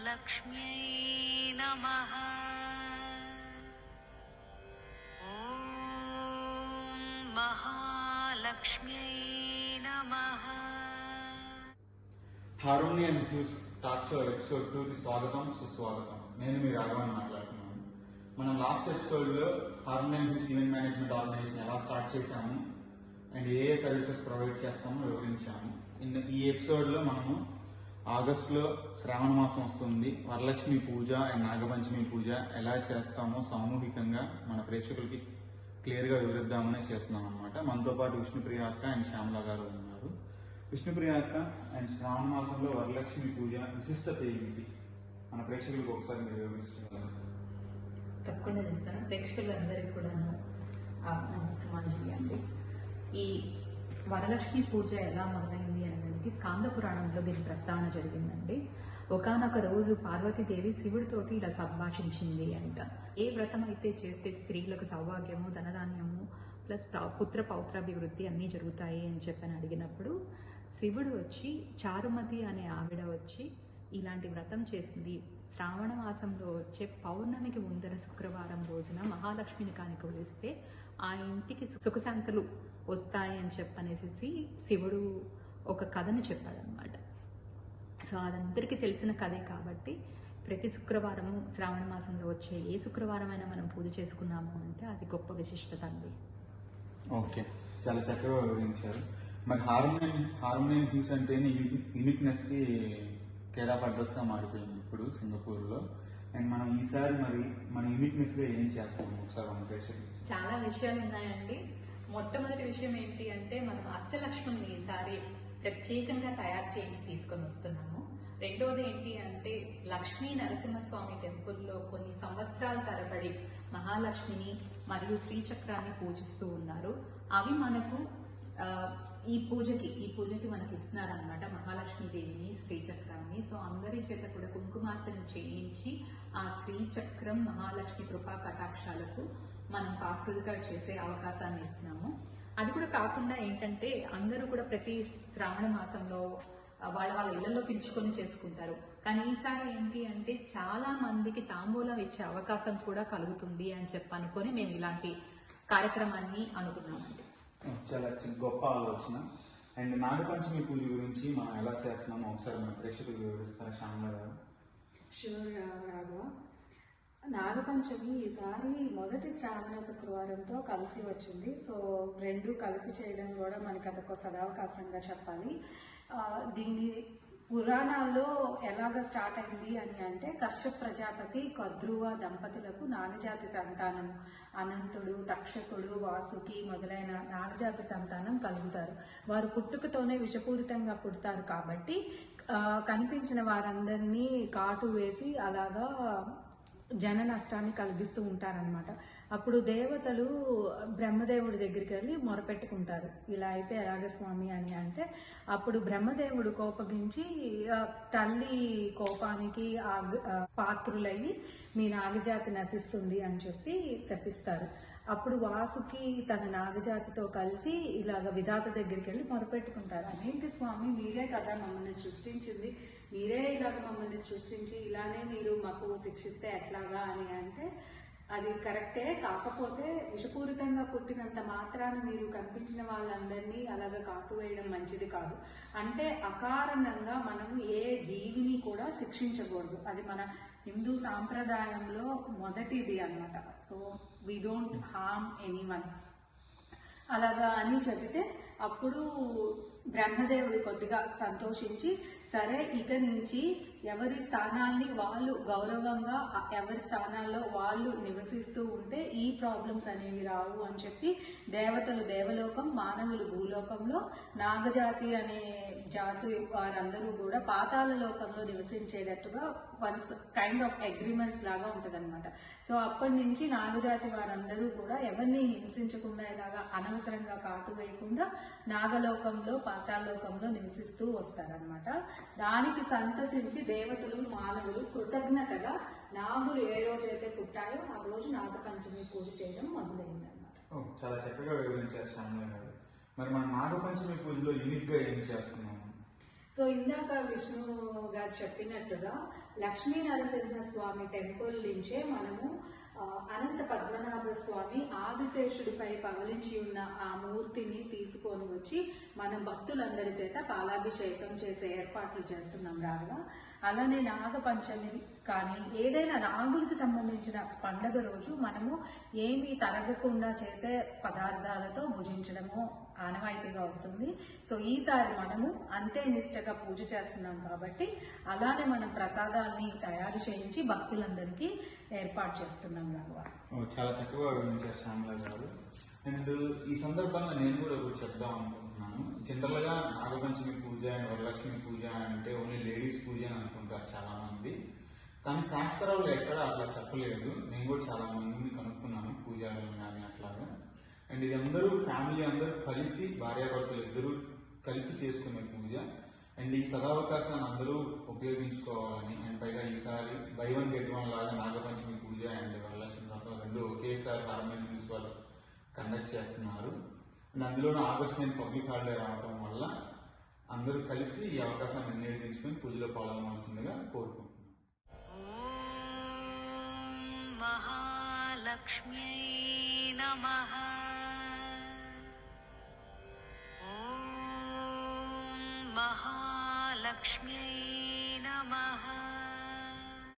महालक्ष्म्यै नमः। ॐ महालक्ष्म्यै नमः। Harmony and hues talk show episode 2 కి స్వాగతం సుస్వాగతం. నేను మీ రాఘవన్ మాట్లాడుతున్నాను. మనం లాస్ట్ ఎపిసోడ్ లో harmony and hues event management organisation ఎలా స్టార్ట్ చేశాము అండ్ ఏ సర్వీసెస్ ప్రొవైడ్ చేస్తామో వివరించాము. ఈ ఎపిసోడ్ లో మనము ఆగస్టులో శ్రావణ మాసం వస్తుంది, వరలక్ష్మి పూజ అండ్ నాగపంచమి పూజ ఎలా చేస్తామో సామూహికంగా మన ప్రేక్షకులకి క్లియర్ గా వివరిద్దామని చేస్తున్నాం అనమాట. మనతో పాటు విష్ణుప్రియ అక్క అండ్ శ్యామల గారు ఉన్నారు. విష్ణుప్రియ అక్క అండ్ శ్రావణ మాసంలో వరలక్ష్మి పూజ విశిష్టత ఏమిటి మన ప్రేక్షకులకు ఒకసారి మీరు వివరించగలరు? తప్పకుండా చేస్తాను. ప్రేక్షకులందరికీ కూడా సుమాంజలి అండి. ఈ వరలక్ష్మి పూజ ఎలా మొదలైంది అనడానికి స్కాంద పురాణంలో దీని ప్రస్తావన జరిగిందండి. ఒకానొక రోజు పార్వతీదేవి శివుడితోటి ఇలా సంభాషించింది అంట. ఏ వ్రతం అయితే చేస్తే స్త్రీలకు సౌభాగ్యము, ధనధాన్యము ప్లస్ పుత్ర పౌత్రాభివృద్ధి అన్నీ జరుగుతాయి అని చెప్పని అడిగినప్పుడు శివుడు వచ్చి చారుమతి అనే ఆవిడ వచ్చి ఇలాంటి వ్రతం చేసింది. శ్రావణ మాసంలో వచ్చే పౌర్ణమికి ముందర శుక్రవారం రోజున మహాలక్ష్మిని కానుక వేస్తే ఆ ఇంటికి సుఖశాంతులు వస్తాయి అని చెప్పనేసి శివుడు ఒక కథను చెప్పాడనమాట. సో అదందరికీ తెలిసిన కథే కాబట్టి ప్రతి శుక్రవారము శ్రావణ మాసంలో వచ్చే ఏ శుక్రవారం అయినా మనం పూజ చేసుకున్నాము అంటే అది గొప్ప విశిష్టత అండి. ఓకే, చాలా చక్కగా వివరించారు. మరి హార్మోనియం హ్యూస్ అంటేనే యూనిక్నెస్ కి కేర్ ఆఫ్ అడ్రస్ గా మారిపోయింది ఇప్పుడు సింగపూర్ లో. అండ్ మనం ఈసారి మరి మన యూనిక్నెస్ గా ఏం చేస్తాము ఒకసారి మన ప్రేక్షకులు? చాలా విషయాలు ఉన్నాయండి. మొట్టమొదటి విషయం ఏంటి అంటే మనం అష్టలక్ష్మిని ఈసారి ప్రత్యేకంగా తయారు చేయించి తీసుకొని వస్తున్నాము. రెండోది ఏంటి అంటే లక్ష్మీ నరసింహస్వామి టెంపుల్లో కొన్ని సంవత్సరాల తరబడి మహాలక్ష్మిని మరియు శ్రీచక్రాన్ని పూజిస్తూ ఉన్నారు. అవి మనకు ఈ పూజకి మనకి ఇస్తున్నారనమాట, మహాలక్ష్మీదేవిని, శ్రీచక్రాన్ని. సో అందరి చేత కూడా కుంకుమార్చన చేయించి ఆ శ్రీచక్రం మహాలక్ష్మి కృపా కటాక్షాలకు మనం పాత్రులుగా చేసే అవకాశాన్ని ఇస్తున్నాము. అది కూడా కాకుండా ఏంటంటే అందరూ కూడా ప్రతి శ్రావణ మాసంలో వాళ్ళ ఇళ్లలో పిలుచుకొని చేసుకుంటారు. కానీ ఈసారి ఏంటి అంటే చాలా మందికి తాంబూలం ఇచ్చే అవకాశం కూడా కలుగుతుంది అని చెప్పనుకొని మేము ఇలాంటి కార్యక్రమాన్ని అనుకున్నామండి. చాలా గొప్ప ఆలోచన. అండ్ నాగపంచమి పూజ గురించి మనం ఎలా చేస్తున్నామో ఒకసారి మన ప్రేక్షకులు వివరిస్తారా శ్యామల గారు? షూర్ రాఘవ. నాగపంచమి ఈసారి మొదటి శ్రావణ శుక్రవారంతో కలిసి వచ్చింది. సో రెండు కలిపి చేయడం కూడా మనకి అదొక సదావకాశంగా చెప్పాలి. దీని పురాణాల్లో ఎలాగ స్టార్ట్ అయింది అని అంటే కశ్యప ప్రజాపతి కద్రువ దంపతులకు నాగజాతి సంతానం అనంతుడు, తక్షకుడు, వాసుకి మొదలైన నాగజాతి సంతానం కలుగుతారు. వారు పుట్టుకతోనే విషపూరితంగా పుడతారు కాబట్టి కనిపించిన వారందరినీ కాటు వేసి అలాగా జన నష్టాన్ని కలిగిస్తూ ఉంటారనమాట. అప్పుడు దేవతలు బ్రహ్మదేవుడి దగ్గరికి వెళ్ళి మొరపెట్టుకుంటారు, ఇలా అయితే ఎలాగ స్వామి అని అంటే అప్పుడు బ్రహ్మదేవుడు కోపగించి తల్లి కోపానికి పాత్రులయ్యి మీ నాగజాతి నశిస్తుంది అని చెప్పి శపిస్తారు. అప్పుడు వాసుకి తన నాగజాతితో కలిసి ఇలాగ విధాత దగ్గరికి వెళ్ళి మొరపెట్టుకుంటారు, అదేంటి స్వామి మీరే కదా మమ్మల్ని సృష్టించింది, మీరే ఇలాగ మమ్మల్ని సృష్టించి ఇలానే మీరు మాకు శిక్షిస్తే ఎట్లాగా అని అంటే అది కరెక్టే, కాకపోతే విషపూరితంగా పుట్టినంత మాత్రాన మీరు కనిపించిన వాళ్ళందరినీ అలాగ కాటు వేయడం మంచిది కాదు. అంటే అకారణంగా మనము ఏ జీవిని కూడా శిక్షించకూడదు. అది మన హిందూ సాంప్రదాయంలో మొదటిది అన్నమాట. So we don't harm anyone అలాగా అని చెబితే అప్పుడు బ్రహ్మదేవుడు కొద్దిగా సంతోషించి సరే ఇక నుంచి ఎవరి స్థానాల్ని వాళ్ళు గౌరవంగా ఎవరి స్థానాల్లో వాళ్ళు నివసిస్తూ ఉంటే ఈ ప్రాబ్లమ్స్ అనేవి రావు అని చెప్పి దేవతలు దేవలోకం, మానవులు భూలోకంలో, నాగజాతి అనే జాతి వారందరూ కూడా పాతాళ లోకంలో నివసించేటట్టుగా వన్స్ కైండ్ ఆఫ్ అగ్రిమెంట్స్ లాగా ఉంటదన్నమాట. సో అప్పటి నుంచి నాగజాతి వారందరూ కూడా ఎవరిని హింసించకుండా ఇలాగా అనవసరంగా కాటు వేయకుండా నాగలోకంలో పాతాళలోకంలో నివసిస్తూ వస్తారనమాట. దానికి సంతసించి దేవతలు, మానవులు కృతజ్ఞతగా నాగులు ఏ రోజైతే పుట్టాయో ఆ రోజు నాగపంచమి పూజ చేయడం మొదలైందన్నమాట. చాలా చక్కగా వివరించారు శ్యామల గారు. మరి మన నాగపంచమి పూజలో యూనిక్ గా ఏం చేస్తున్నాము? సో ఈ ఇందాక విష్ణు గారు చెప్పినట్టుగా లక్ష్మీ నరసింహ స్వామి టెంపుల్ నుంచే మనము అనంత పద్మనాభ స్వామి ఆదిశేషుడిపై పవలించి ఉన్న ఆ మూర్తిని తీసుకొని వచ్చి మన భక్తులందరి చేత పాలాభిషేకం చేసే ఏర్పాట్లు చేస్తున్నాం రాఘవ. అలానే నాగపంచమి కానీ ఏదైనా నాగులకు సంబంధించిన పండగ రోజు మనము ఏమీ తరగకుండా చేసే పదార్థాలతో భుజించడము ఆనవాయితీగా వస్తుంది. సో ఈసారి మనము అంతే నిష్టగా పూజ చేస్తున్నాం కాబట్టి అలానే మనం ప్రసాదాల్ని తయారు చేయించి భక్తులందరికీ ఏర్పాటు చేస్తున్నాం రాఘవ. చాలా చక్కగా వివరించారు శ్యామల గారు. అండ్ ఈ సందర్భంగా నేను కూడా ఒకటి చెప్దాం అనుకుంటున్నాను. జనరల్ గా నాగపంచమి పూజ అండ్ వరలక్ష్మి పూజ అంటే ఓన్లీ లేడీస్ పూజ అని అనుకుంటారు చాలా మంది. కానీ శాస్త్రాలు ఎక్కడ అట్లా చెప్పలేదు. నేను కూడా చాలా మందిని కనుక్కున్నాను పూజారులు కానీ అట్లాగా. అండ్ ఇది అందరూ ఫ్యామిలీ అందరూ కలిసి భార్యాభర్తలు ఇద్దరు కలిసి చేసుకునే పూజ. అండ్ ఈ సదావకాశాన్ని అందరూ ఉపయోగించుకోవాలని, అండ్ పైగా ఈసారి బై వన్ గెట్ వన్ లాగా నాగపంచమి పూజ అండ్ వరలక్ష్మి వ్రతం రెండు ఒకేసారి హార్మోన్ న్యూస్ వాళ్ళు కండక్ట్ చేస్తున్నారు. అండ్ అందులోనూ ఆగస్ట్ 9 పబ్లిక్ హాలిడే రావడం వల్ల అందరూ కలిసి ఈ అవకాశాన్ని వినియోగించుకుని పూజలో పాల్గొనవలసిందిగా కోరుకుంటున్నాను. महालक्ष्म्यै नमः। ॐ महालक्ष्म्यै नमः।